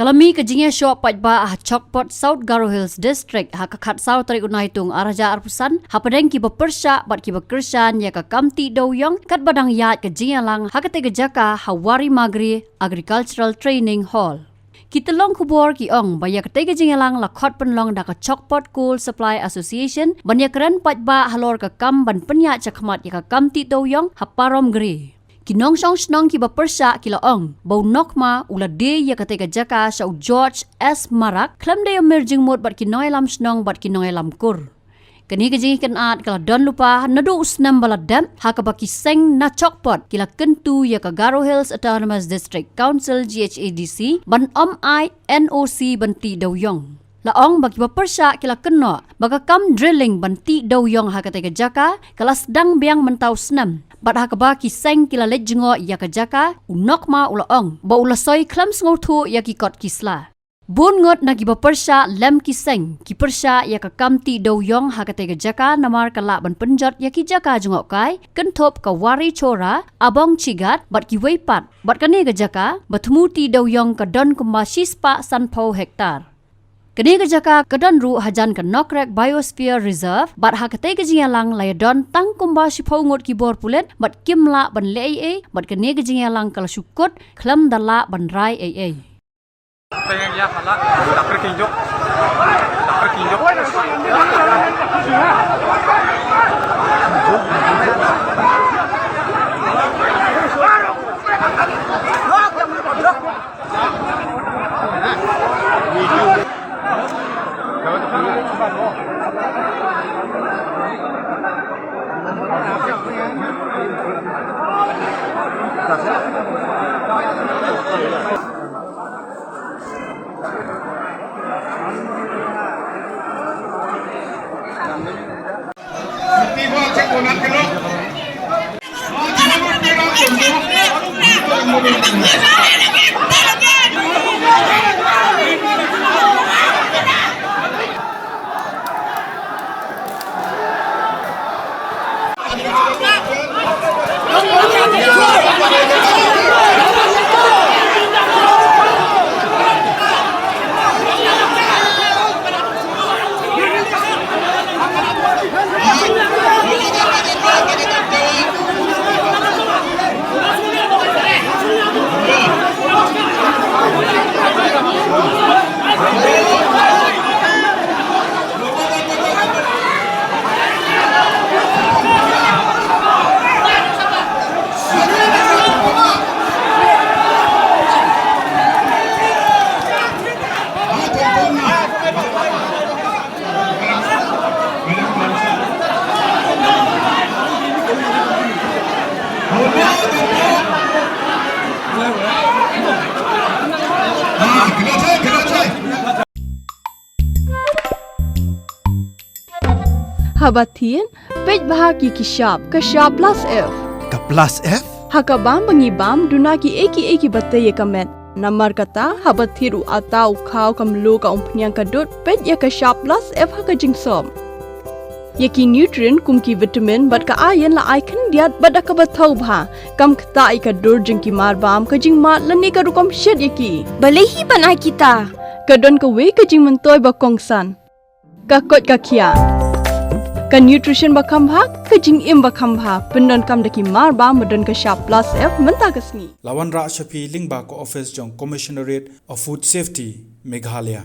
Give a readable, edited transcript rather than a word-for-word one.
Kalami ke Ïashoh Paidbah Chokpot South Garo Hills District hakakat sau tarik unai tung araja arpusan hapadeng ki bepersya bat ki bekersan ya ka kamti Dewïong kat badang yat ke Jingïalang hakate ke jaka hawari magri agricultural training hall. Kita long kubur ki ong baya kate ke Jingïalang lakot penlong da ka Chokpot Coal Supply Association ban Ïakren Paidbah halor ka kam ban penya chakmat ya ka kamti Dewïong haparom gri. Kinong snong ki bepersya ki laong bau nokma ula de ya kate ke jaka sau George S Marak Khlem de emerging mod bat kinoi lam snong bat kinoi lam kur. Kini ke jingi kan at kala don lupa nadu usnam baladam hakabaki seng na Chokpot kila kentu ya ka Garo Hills Autonomous District Council GHADC ban I NOC banti Dewïong. Laong bagi bepersya kila kena baga kam drilling banti Dewïong hakate ke jaka kala sedang biang mentau senam. Bat hakaba ki seng kila let jengo ya ka jaka unok ma ulaong ba ulasoi Khlem sngotu ya ki kot kisla. Bun ngot na ki bepersya lem ki seng ki persya ya ka kamti Dewïong hakate ke jaka namar kala ban penjot ya ki jaka jengok kai kentop ka wari chora abong cigat bat ki weipat bat kane ke jaka batmu ti Dewïong ka don kumba sispa sanpau hektar. Kini ke jaka kedon ru hajan ke Nokrek Biosphere Reserve bat hakate ke Jingïalang layadon tang kumba sipau ngot ki bor pulet bat kimla ban le Eiei bat kini ke Jingïalang kala syukut Khlem dala ban rai Eiei. Pengen ya halak tak perkinjuk. Habatin, Paidbah ki kishap, kashap plus F. Ka plus F? Hakabam bangibam duna ki eki bataye kamet. Namar kata habathiru atau khau kamlu ka umpnyang kadut pet ya kashap plus F haka jingsom. Yaki nutrient kum ki vitamin bat ka iron la Ïakren diat bat ka bathau bha kam khta I ka dur jing ki mar bam ka jing mat lani ka rukom shed yaki. Balehi banai kita. Ka don ka we ka jing mentoy ba kongsan. Ka kot ka khia. Ka nutrition bakam bha ka jing im bakam bha pendon kam daki mar ba modon ka sharp plus F menta kasni Lawan Ra Shapi Lingba ko office jong Commissionerate of Food Safety Meghalaya.